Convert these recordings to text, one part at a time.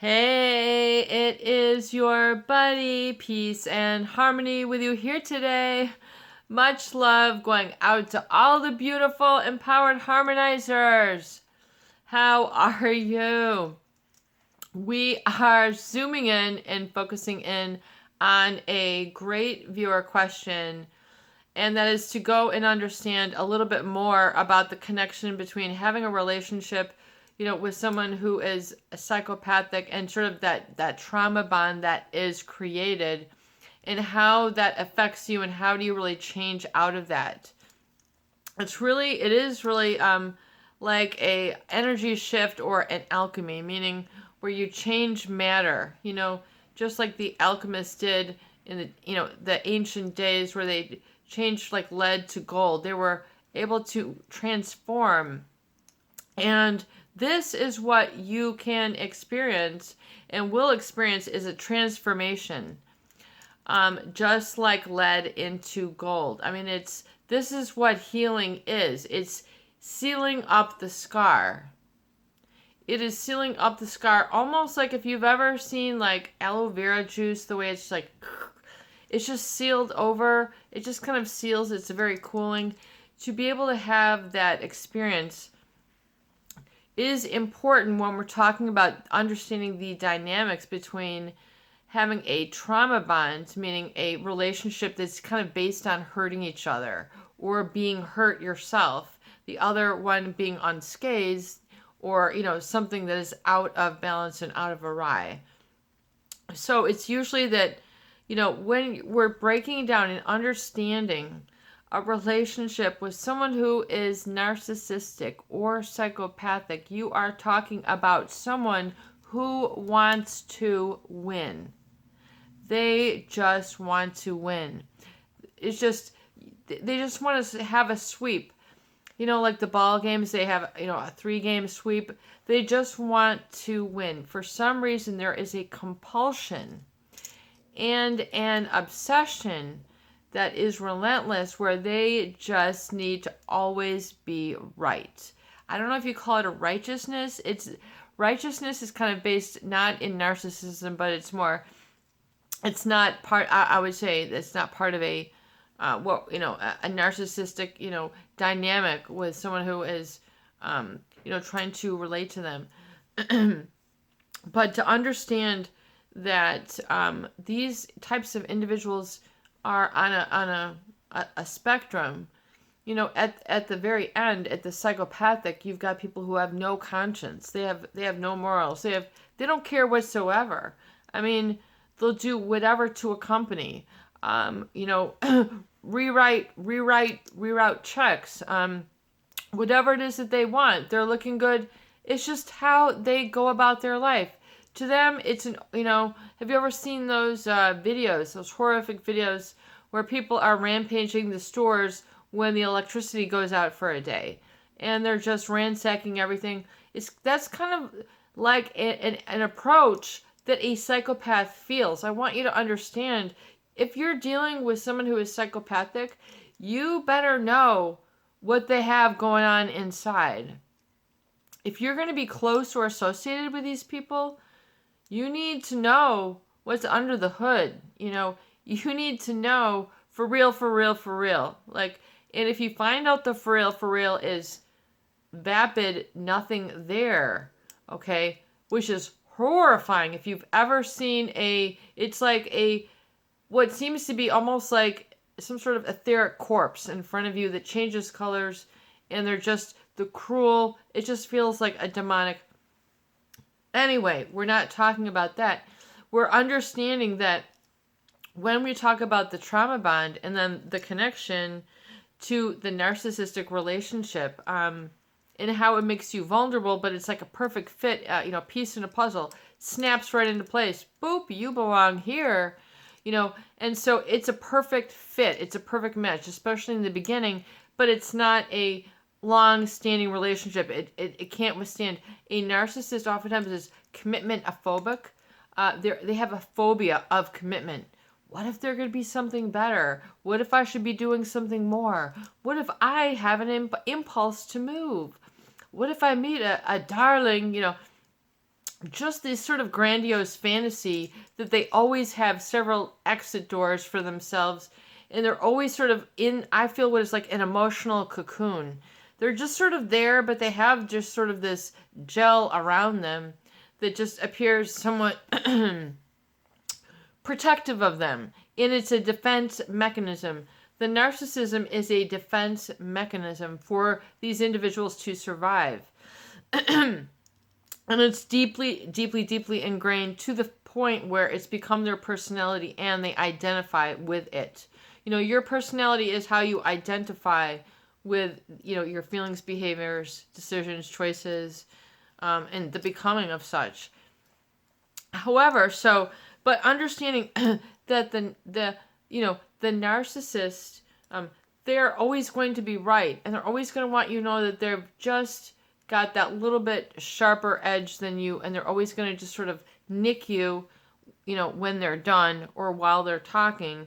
Hey, it is your buddy, Peace and Harmony with you here today. Much love going out to all the beautiful, empowered harmonizers. How are you? We are zooming in and focusing in on a great viewer question, and that is to go and understand a little bit more about the connection between having a relationship with someone who is psychopathic and sort of that trauma bond that is created and how that affects you and how do you really change out of that. It is really like a energy shift or an alchemy, meaning where you change matter, just like the alchemists did in the ancient days where they changed like lead to gold. They were able to transform, and this is what you can experience and will experience is a transformation, just like lead into gold. I mean, this is what healing is. It's sealing up the scar. It is sealing up the scar, almost like if you've ever seen like aloe vera juice, the way it's like, it's just sealed over. It just kind of seals. It's very cooling. To be able to have that experience is important when we're talking about understanding the dynamics between having a trauma bond, meaning a relationship that's kind of based on hurting each other or being hurt yourself, the other one being unscathed, or something that is out of balance and out of awry. So it's usually that when we're breaking down and understanding a relationship with someone who is narcissistic or psychopathic, you are talking about someone who wants to win. They just want to win. It's just, they just want to have a sweep. Like the ball games, they have, a 3-game sweep. They just want to win. For some reason, there is a compulsion and an obsession that is relentless, where they just need to always be right. I don't know if you call it a righteousness. Righteousness is kind of based not in narcissism, but it's not part. I would say that's not part of a a narcissistic dynamic with someone who is trying to relate to them. But to understand that these types of individuals are on a spectrum. At the very end, at the psychopathic, you've got people who have no conscience. They have no morals. They don't care whatsoever. I mean, they'll do whatever to a company. Reroute checks. Whatever it is that they want. They're looking good. It's just how they go about their life. To them, it's have you ever seen those videos, those horrific videos where people are rampaging the stores when the electricity goes out for a day, and they're just ransacking everything? That's kind of like an approach that a psychopath feels. I want you to understand, if you're dealing with someone who is psychopathic, you better know what they have going on inside. If you're going to be close or associated with these people, you need to know what's under the hood. You need to know for real. Like, and if you find out the for real is vapid, nothing there, okay, which is horrifying. If you've ever seen it's like what seems to be almost like some sort of etheric corpse in front of you that changes colors, and they're just the cruel, it just feels like a demonic. Anyway, we're not talking about that. We're understanding that when we talk about the trauma bond and then the connection to the narcissistic relationship, and how it makes you vulnerable, but it's like a perfect fit, piece in a puzzle, snaps right into place. Boop, you belong here, and so it's a perfect fit. It's a perfect match, especially in the beginning, but it's not a long-standing relationship. It can't withstand. A narcissist oftentimes is commitment-aphobic. They have a phobia of commitment. What if there could be something better? What if I should be doing something more? What if I have an impulse to move? What if I meet a darling, just this sort of grandiose fantasy that they always have several exit doors for themselves, and they're always sort of in, I feel, what is like an emotional cocoon. They're just sort of there, but they have just sort of this gel around them that just appears somewhat protective of them, and it's a defense mechanism. The narcissism is a defense mechanism for these individuals to survive. And it's deeply, deeply, deeply ingrained to the point where it's become their personality and they identify with it. You know, your personality is how you identify with, you know, your feelings, behaviors, decisions, choices, and the becoming of such. However, but understanding that the narcissist, they're always going to be right, and they're always going to want you to know that they've just got that little bit sharper edge than you, and they're always going to just sort of nick you, you know, when they're done or while they're talking.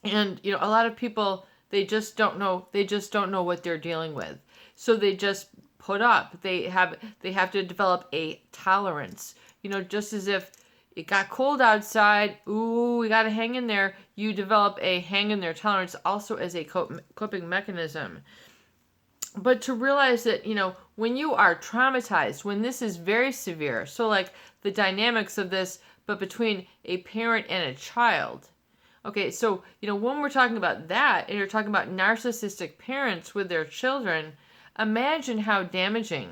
And, you know, a lot of people, they just don't know what they're dealing with. So they just put up. They have to develop a tolerance. You know, just as if it got cold outside, ooh, we got to hang in there. You develop a hang in there tolerance also as a coping mechanism. But to realize that, you know, when you are traumatized, when this is very severe, so like the dynamics of this, but between a parent and a child. Okay, so, you know, when we're talking about that, and you're talking about narcissistic parents with their children, imagine how damaging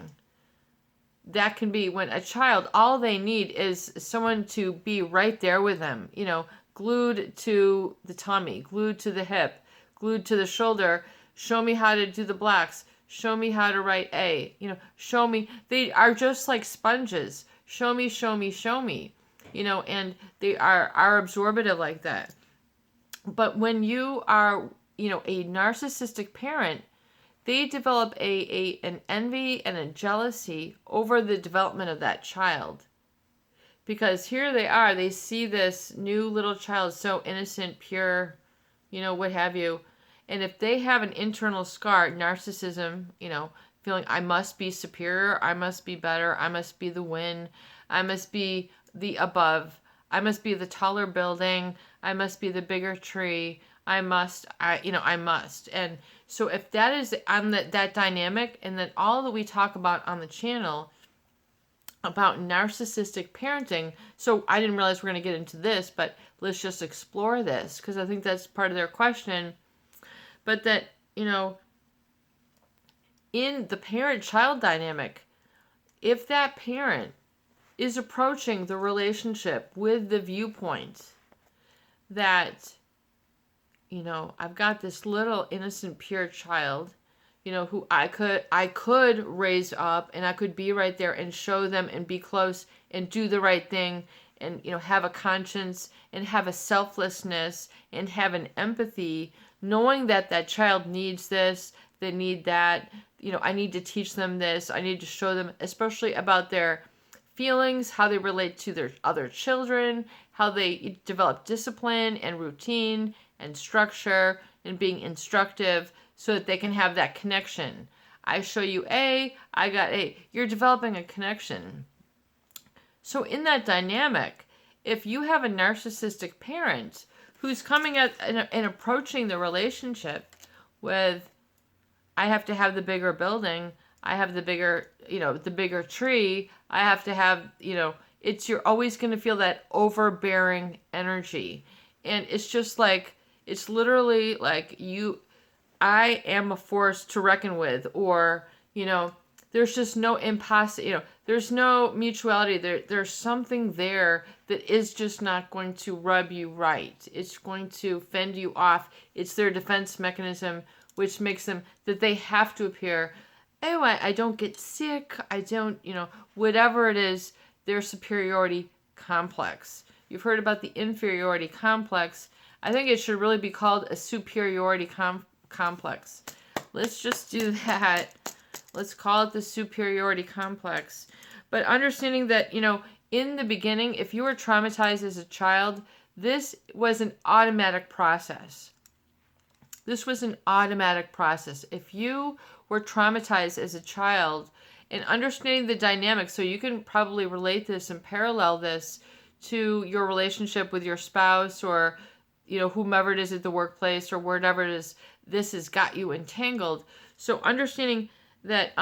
that can be when a child, all they need is someone to be right there with them, you know, glued to the tummy, glued to the hip, glued to the shoulder. Show me how to do the blacks. Show me how to write A. You know, show me. They are just like sponges. Show me, show me, show me. You know, and they are absorptive like that. But when you are, you know, a narcissistic parent, they develop an envy and a jealousy over the development of that child. Because here they are, they see this new little child, so innocent, pure, you know, what have you. And if they have an internal scar, narcissism, you know, feeling I must be superior, I must be better, I must be the win, I must be the above, I must be the taller building, I must be the bigger tree, I must. And so if that is on that dynamic, and then all that we talk about on the channel about narcissistic parenting, so I didn't realize we're going to get into this, but let's just explore this, because I think that's part of their question. But that, you know, in the parent-child dynamic, if that parent is approaching the relationship with the viewpoint that, you know, I've got this little innocent, pure child, you know, who I could raise up, and I could be right there and show them and be close and do the right thing, and, you know, have a conscience and have a selflessness and have an empathy, knowing that that child needs this, they need that, you know, I need to teach them this, I need to show them, especially about their feelings, how they relate to their other children, how they develop discipline and routine and structure and being instructive so that they can have that connection. I show you A, I got A. You're developing a connection. So in that dynamic, if you have a narcissistic parent who's coming at and approaching the relationship with, I have to have the bigger building, I have the bigger, you know, the bigger tree, I have to have, you know, you're always going to feel that overbearing energy. And it's just like, it's literally like I am a force to reckon with, or, you know, there's just no you know, there's no mutuality. There's something there that is just not going to rub you right. It's going to fend you off. It's their defense mechanism, which makes them, that they have to appear, oh, I don't get sick. I don't, you know, whatever it is, their superiority complex. You've heard about the inferiority complex. I think it should really be called a superiority complex. Let's just do that. Let's call it the superiority complex. But understanding that, you know, in the beginning, if you were traumatized as a child, this was an automatic process. This was an automatic process. If you were traumatized as a child and understanding the dynamics. So you can probably relate this and parallel this to your relationship with your spouse, or whomever it is at the workplace, or wherever it is this has got you entangled. So understanding that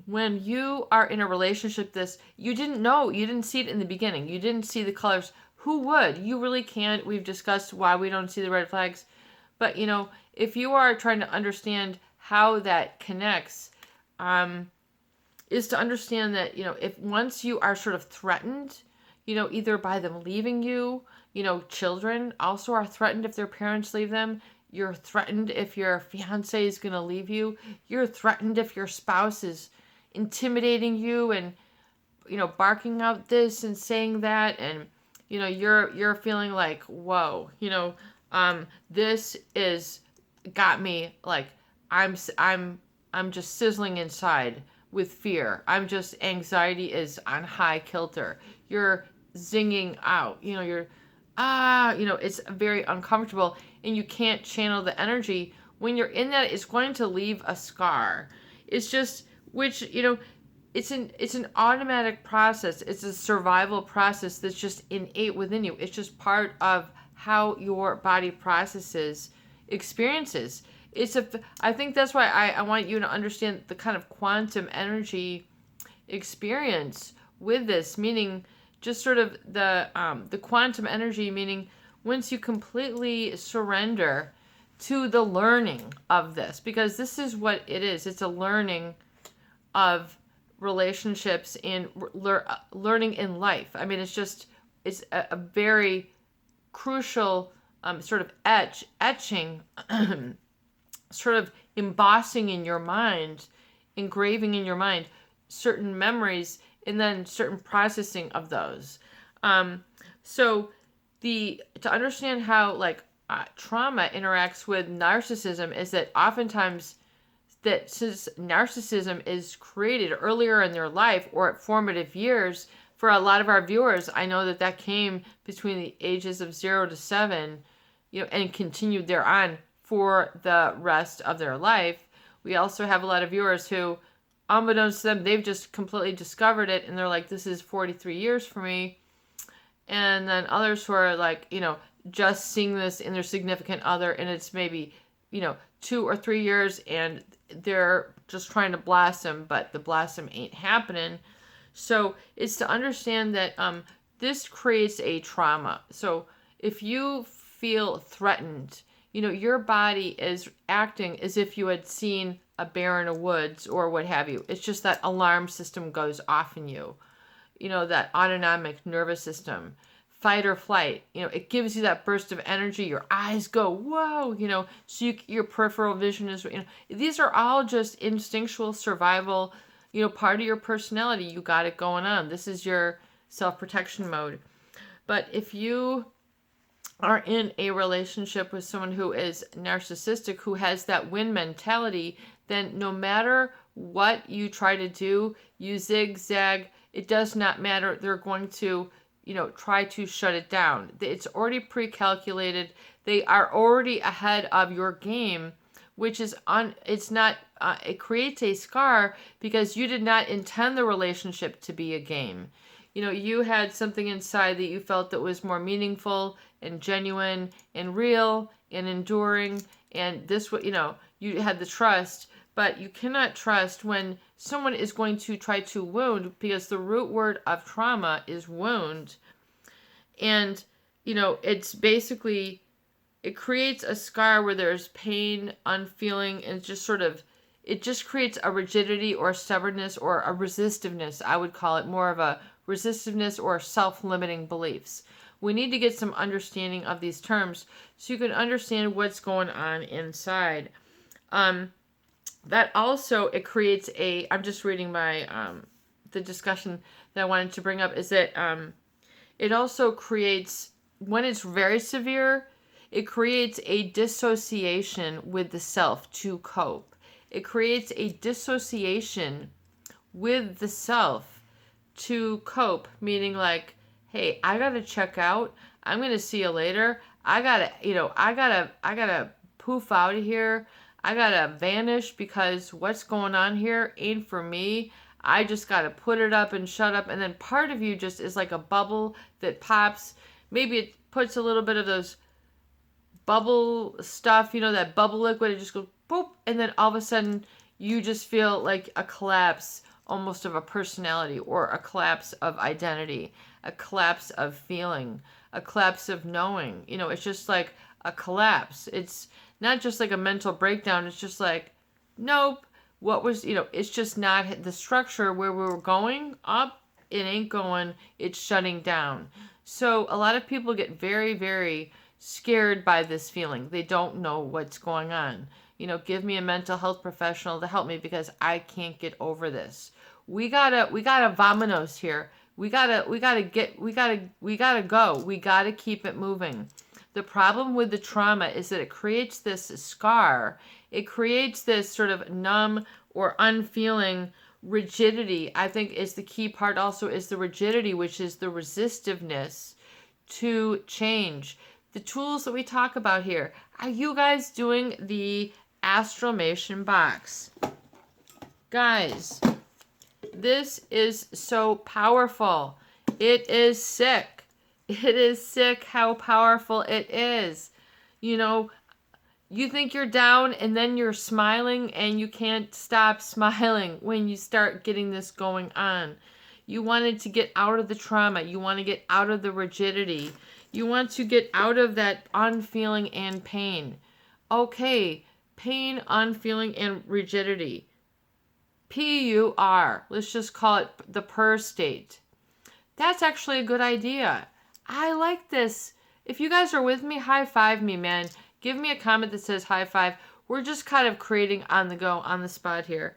when you are in a relationship, you didn't see it in the beginning. You didn't see the colors. Who would? You really can't. We've discussed why we don't see the red flags. But, if you are trying to understand how that connects, is to understand that, if once you are sort of threatened, either by them leaving you, children also are threatened if their parents leave them. You're threatened if your fiance is going to leave you. You're threatened if your spouse is intimidating you and, barking out this and saying that. And, you're feeling like, whoa, this is got me like, I'm just sizzling inside with fear. Anxiety is on high kilter. You're zinging out, it's very uncomfortable, and you can't channel the energy. When you're in that, it's going to leave a scar. It's just, it's an automatic process. It's a survival process that's just innate within you. It's just part of how your body processes experiences. I think that's why I want you to understand the kind of quantum energy experience with this, meaning just sort of the quantum energy, meaning once you completely surrender to the learning of this, because this is what it is. It's a learning of relationships and learning in life. I mean, it's a very crucial sort of etching, sort of embossing in your mind, engraving in your mind certain memories, and then certain processing of those. So to understand how trauma interacts with narcissism is that oftentimes that since narcissism is created earlier in their life or at formative years, for a lot of our viewers, I know that came between the ages of 0 to 7, and continued thereon for the rest of their life. We also have a lot of viewers who, unbeknownst to them, they've just completely discovered it, and they're like, this is 43 years for me. And then others who are like, just seeing this in their significant other, and it's maybe, 2 or 3 years, and they're just trying to blossom, but the blossom ain't happening. So it's to understand that this creates a trauma. So if you feel threatened, your body is acting as if you had seen a bear in the woods or what have you. It's just that alarm system goes off in you, that autonomic nervous system, fight or flight. It gives you that burst of energy. Your eyes go, whoa, so your peripheral vision is, these are all just instinctual survival, part of your personality. You got it going on. This is your self-protection mode. But if you are in a relationship with someone who is narcissistic, who has that win mentality, then no matter what you try to do, you zigzag, it does not matter. They're going to, try to shut it down. It's already pre-calculated. They are already ahead of your game, which is it creates a scar because you did not intend the relationship to be a game. You had something inside that you felt that was more meaningful and genuine and real and enduring. And this, you had the trust, but you cannot trust when someone is going to try to wound, because the root word of trauma is wound. And, it's basically, it creates a scar where there's pain, unfeeling, and it just creates a rigidity or stubbornness or a resistiveness. I would call it more of a resistiveness or self-limiting beliefs. We need to get some understanding of these terms so you can understand what's going on inside. That also, it creates I'm just reading my, the discussion that I wanted to bring up is that it also creates, when it's very severe, it creates a dissociation with the self to cope. It creates a dissociation with the self to cope, meaning like, hey, I gotta check out. I'm gonna see you later. I gotta poof out of here. I gotta vanish because what's going on here ain't for me. I just gotta put it up and shut up. And then part of you just is like a bubble that pops. Maybe it puts a little bit of those bubble stuff, that bubble liquid. It just goes boop. And then all of a sudden you just feel like a collapse almost of a personality, or a collapse of identity, a collapse of feeling, a collapse of knowing. It's just like a collapse. It's not just like a mental breakdown. It's just like, nope. What was, it's just not the structure where we were going up. It ain't going. It's shutting down. So a lot of people get very, very scared by this feeling. They don't know what's going on. Give me a mental health professional to help me because I can't get over this. We gotta vamonos here. We gotta go. We gotta keep it moving. The problem with the trauma is that it creates this scar. It creates this sort of numb or unfeeling rigidity. I think is the key part also is the rigidity, which is the resistiveness to change. The tools that we talk about here. Are you guys doing the Astromation box? Guys, this is so powerful. It is sick. It is sick how powerful it is. You think you're down and then you're smiling and you can't stop smiling when you start getting this going on. You wanted to get out of the trauma. You want to get out of the rigidity. You want to get out of that unfeeling and pain. Okay, pain, unfeeling, and rigidity. PUR. Let's just call it the PUR state. That's actually a good idea. I like this. If you guys are with me, high five me, man. Give me a comment that says high five. We're just kind of creating on the go, on the spot here.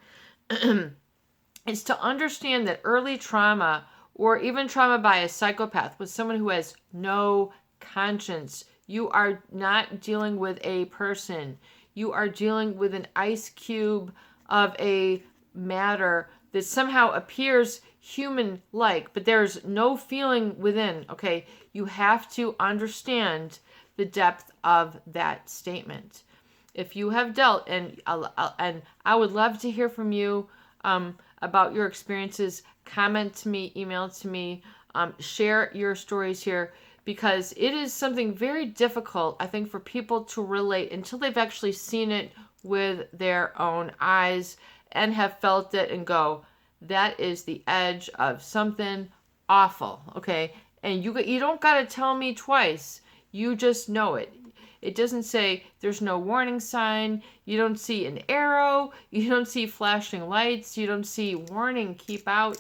It's to understand that early trauma, or even trauma by a psychopath, with someone who has no conscience. You are not dealing with a person. You are dealing with an ice cube of a matter that somehow appears human-like, but there's no feeling within, okay? You have to understand the depth of that statement. If you have dealt, and I would love to hear from you about your experiences, comment to me, email to me, share your stories here, because it is something very difficult, I think, for people to relate until they've actually seen it with their own eyes and have felt it and go, that is the edge of something awful, okay? And you don't got to tell me twice. You just know it. It doesn't say there's no warning sign. You don't see an arrow. You don't see flashing lights. You don't see warning, keep out.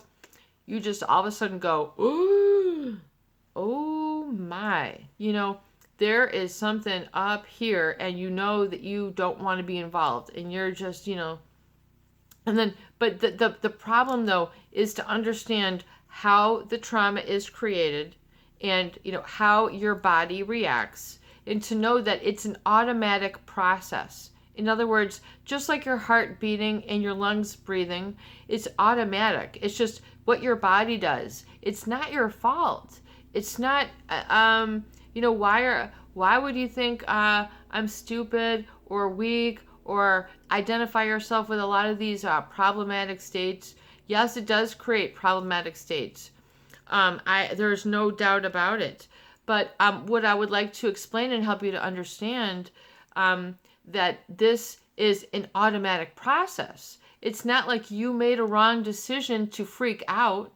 You just all of a sudden go, ooh, oh my. There is something up here, and you know that you don't want to be involved. And you're just, and then, but the problem though is to understand how the trauma is created and, how your body reacts, and to know that it's an automatic process. In other words, just like your heart beating and your lungs breathing, it's automatic. It's just what your body does. It's not your fault. It's not, why would you think I'm stupid or weak, or identify yourself with a lot of these problematic states? Yes, it does create problematic states. There's no doubt about it. But what I would like to explain and help you to understand, that this is an automatic process. It's not like you made a wrong decision to freak out.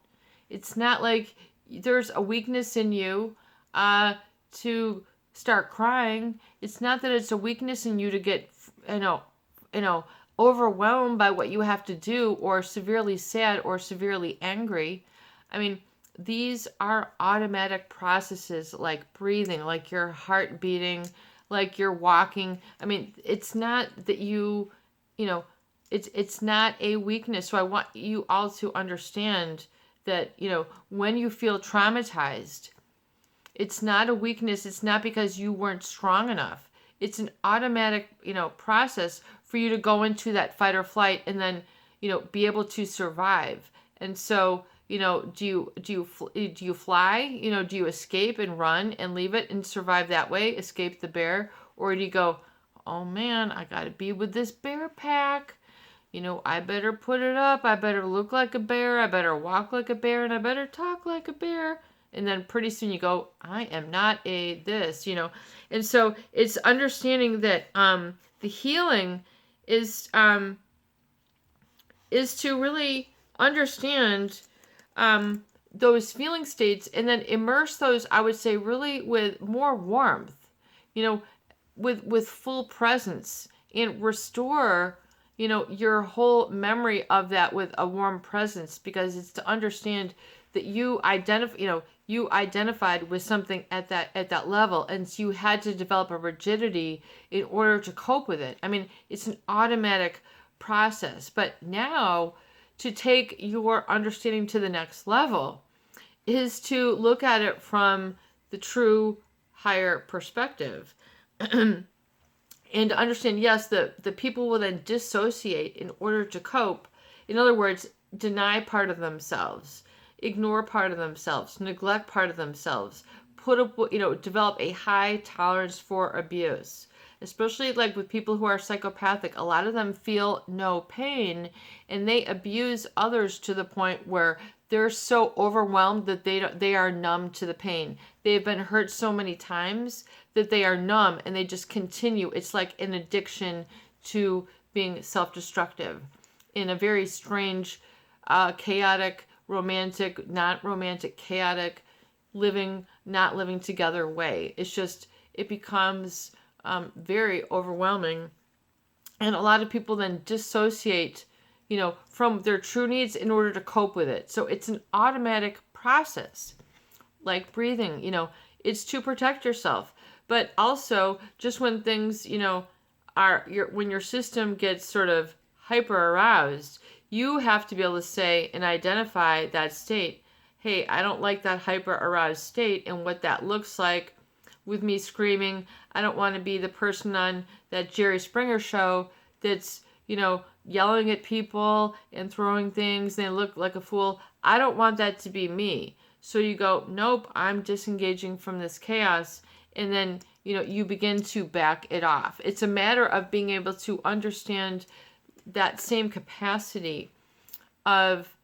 It's not like there's a weakness in you to start crying. It's not that it's a weakness in you to get, overwhelmed by what you have to do, or severely sad or severely angry. I mean, these are automatic processes, like breathing, like your heart beating, like you're walking. I mean, it's not that it's not a weakness. So I want you all to understand that, when you feel traumatized, it's not a weakness. It's not because you weren't strong enough. It's an automatic, process for you to go into that fight or flight and then, be able to survive. And so, do you fly? Do you escape and run and leave it and survive that way, escape the bear? Or do you go, oh man, I gotta be with this bear pack. I better put it up. I better look like a bear. I better walk like a bear. And I better talk like a bear. And then pretty soon you go, I am not a this, And so it's understanding that the healing is to really understand those feeling states and then immerse those, I would say, really with more warmth, with full presence, and restore your whole memory of that with a warm presence, because it's to understand that you identified with something at that level, and so you had to develop a rigidity in order to cope with it. I mean, it's an automatic process, but now to take your understanding to the next level is to look at it from the true higher perspective. And to understand, yes, the people will then dissociate in order to cope. In other words, deny part of themselves, ignore part of themselves, neglect part of themselves, develop a high tolerance for abuse. Especially like with people who are psychopathic, a lot of them feel no pain, and they abuse others to the point where they're so overwhelmed that they are numb to the pain. They've been hurt so many times that they are numb, and they just continue. It's like an addiction to being self-destructive in a very strange, chaotic, romantic, not romantic, chaotic, not living together way. It becomes very overwhelming. And a lot of people then dissociate from their true needs in order to cope with it. So it's an automatic process, like breathing, it's to protect yourself. But also, just when things, when your system gets sort of hyper aroused, you have to be able to say and identify that state. Hey, I don't like that hyper aroused state and what that looks like with me screaming. I don't want to be the person on that Jerry Springer show that's, yelling at people and throwing things and they look like a fool. I don't want that to be me. So you go, nope, I'm disengaging from this chaos. And then, you begin to back it off. It's a matter of being able to understand that same capacity of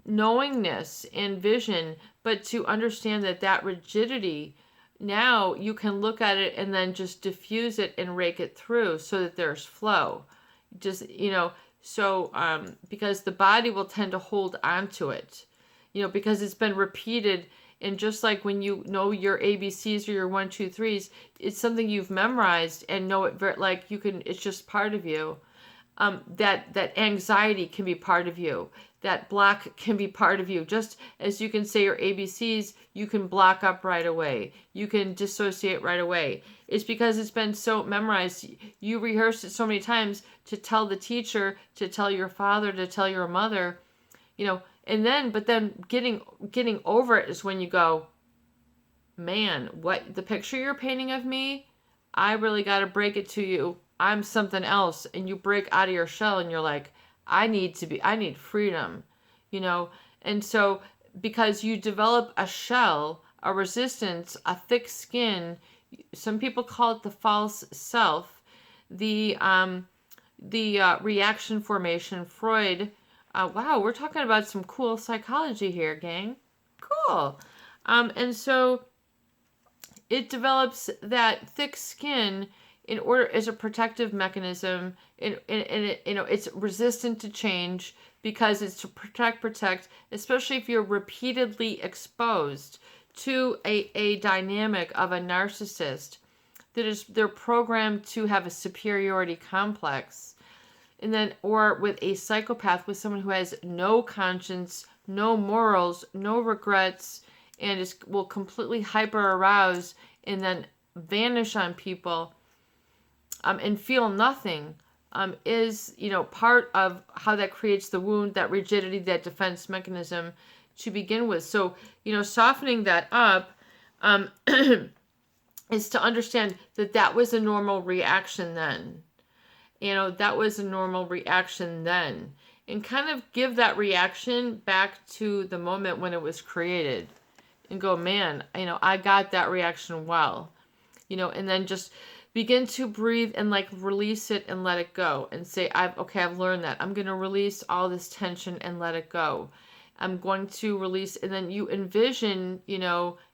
knowingness and vision, but to understand that rigidity, now you can look at it and then just diffuse it and rake it through so that there's flow. Just, because the body will tend to hold on to it, because it's been repeated. And just like when you know your ABCs or your 1, 2, 3s, it's something you've memorized and know it it's just part of you. That anxiety can be part of you. That block can be part of you. Just as you can say your ABCs, you can block up right away. You can dissociate right away. It's because it's been so memorized. You rehearsed it so many times to tell the teacher, to tell your father, to tell your mother, but then getting over it is when you go, man, what the picture you're painting of me, I really got to break it to you. I'm something else. And you break out of your shell and you're like, I need freedom, And so because you develop a shell, a resistance, a thick skin, some people call it the false self, the reaction formation, Freud. Wow, we're talking about some cool psychology here, gang. Cool. And so it develops that thick skin in order as a protective mechanism, and it's resistant to change because it's to protect, especially if you're repeatedly exposed to a dynamic of a narcissist they're programmed to have a superiority complex. And then, or with a psychopath, with someone who has no conscience, no morals, no regrets, and will completely hyper arouse and then vanish on people, and feel nothing, is, part of how that creates the wound, that rigidity, that defense mechanism to begin with. So, softening that up, is to understand that was a normal reaction then. That was a normal reaction then. And kind of give that reaction back to the moment when it was created. And go, man, I got that reaction well. And then just, begin to breathe and like release it and let it go and say, I've learned that. I'm going to release all this tension and let it go. I'm going to release, and then you envision,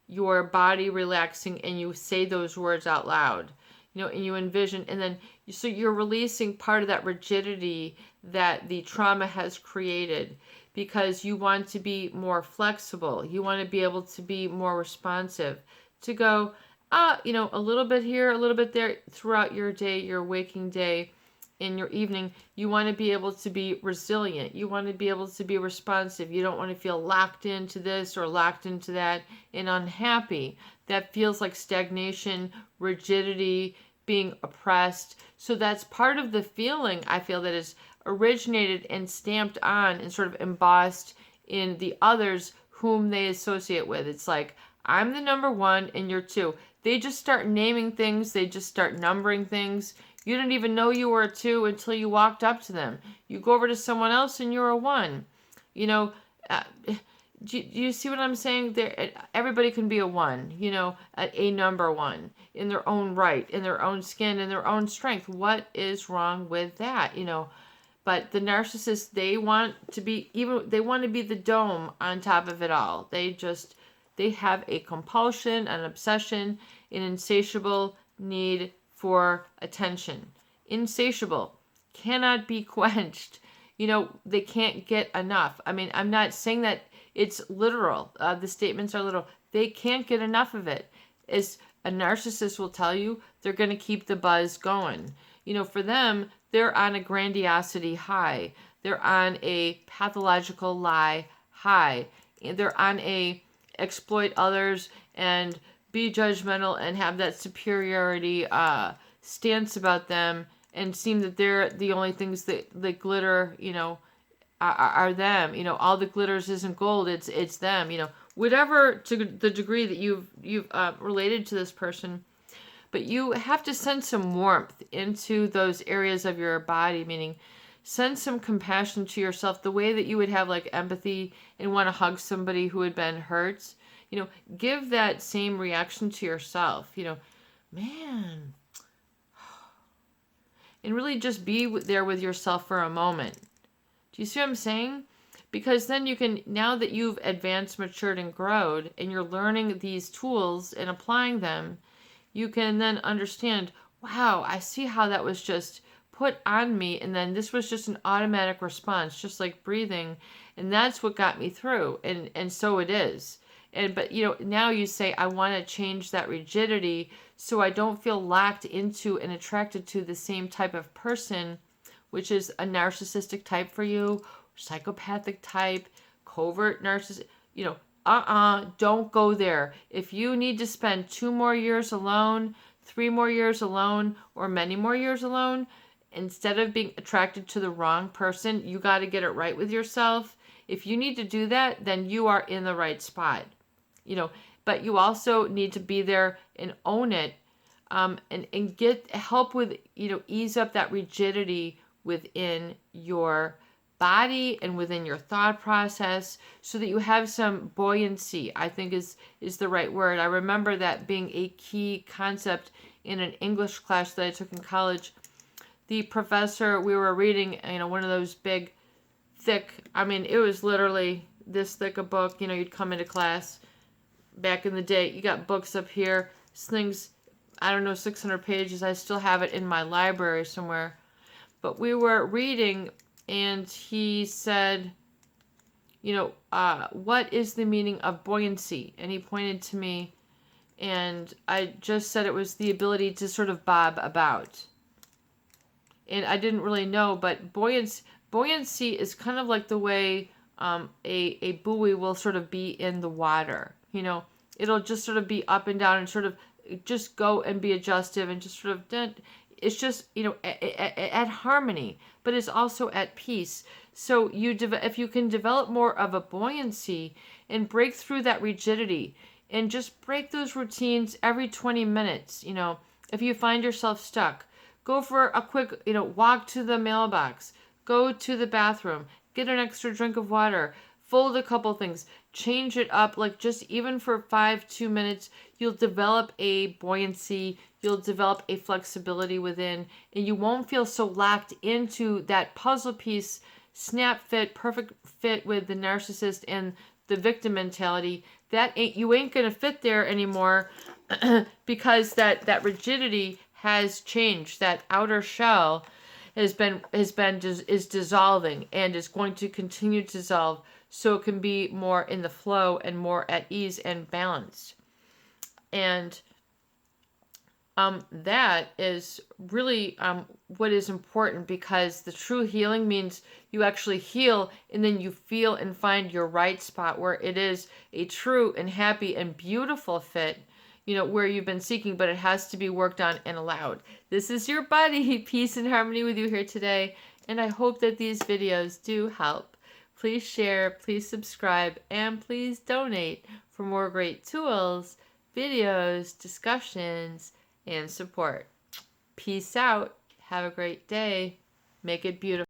your body relaxing, and you say those words out loud, and you envision, and then so you're releasing part of that rigidity that the trauma has created, because you want to be more flexible. You want to be able to be more responsive, to go, a little bit here, a little bit there throughout your day, your waking day, in your evening. You want to be able to be resilient. You want to be able to be responsive. You don't want to feel locked into this or locked into that and unhappy. That feels like stagnation, rigidity, being oppressed. So that's part of the feeling, I feel, that is originated and stamped on and sort of embossed in the others whom they associate with. It's like, I'm the number one and you're two. They just start naming things. They just start numbering things. You didn't even know you were a two until you walked up to them. You go over to someone else and you're a one. Do you see what I'm saying? Everybody can be a one, a number one in their own right, in their own skin, in their own strength. What is wrong with that? But the narcissist, they want to be the dome on top of it all. They have a compulsion, an obsession, an insatiable need for attention. Insatiable, cannot be quenched. They can't get enough. I mean, I'm not saying that it's literal. The statements are literal. They can't get enough of it. As a narcissist will tell you, they're going to keep the buzz going. For them, they're on a grandiosity high. They're on a pathological lie high. They're on a exploit others and be judgmental and have that superiority stance about them, and seem that they're the only things that glitter, are them. All that glitters isn't gold, it's them. Whatever, to the degree that you've related to this person. But you have to send some warmth into those areas of your body, meaning send some compassion to yourself, the way that you would have like empathy and want to hug somebody who had been hurt. Give that same reaction to yourself, man. And really just be there with yourself for a moment. Do you see what I'm saying? Because then you can, now that you've advanced, matured, and grown, and you're learning these tools and applying them, you can then understand, wow, I see how that was just put on me, and then this was just an automatic response, just like breathing, and that's what got me through, and so it is. But now you say, I want to change that rigidity so I don't feel locked into and attracted to the same type of person, which is a narcissistic type for you, psychopathic type, covert narcissist. Don't go there. If you need to spend 2 more years alone, 3 more years alone, or many more years alone, instead of being attracted to the wrong person, you got to get it right with yourself. If you need to do that, then you are in the right spot. But you also need to be there and own it, and get help with, ease up that rigidity within your body and within your thought process, so that you have some buoyancy, I think is the right word. I remember that being a key concept in an English class that I took in college. The professor, we were reading, one of those big, thick, it was literally this thick a book. You'd come into class back in the day, you got books up here. This thing's, 600 pages. I still have it in my library somewhere. But we were reading, and he said, what is the meaning of buoyancy? And he pointed to me, and I just said it was the ability to sort of bob about. And I didn't really know, but buoyancy is kind of like the way a buoy will sort of be in the water. It'll just sort of be up and down and sort of just go and be adjustive and just sort of, it's just, at harmony, but it's also at peace. So if you can develop more of a buoyancy and break through that rigidity and just break those routines every 20 minutes, if you find yourself stuck, go for a quick, walk to the mailbox, go to the bathroom, get an extra drink of water, fold a couple things, change it up, like just even for 2 minutes, you'll develop a buoyancy, you'll develop a flexibility within, and you won't feel so locked into that puzzle piece, snap fit, perfect fit with the narcissist and the victim mentality. That you ain't gonna fit there anymore because that rigidity has changed. That outer shell is dissolving and is going to continue to dissolve, so it can be more in the flow and more at ease and balanced. And that is really what is important, because the true healing means you actually heal and then you feel and find your right spot where it is a true and happy and beautiful fit, you know, where you've been seeking, but it has to be worked on and allowed. This is your buddy, Peace and Harmony, with you here today, and I hope that these videos do help. Please share, please subscribe, and please donate for more great tools, videos, discussions, and support. Peace out. Have a great day. Make it beautiful.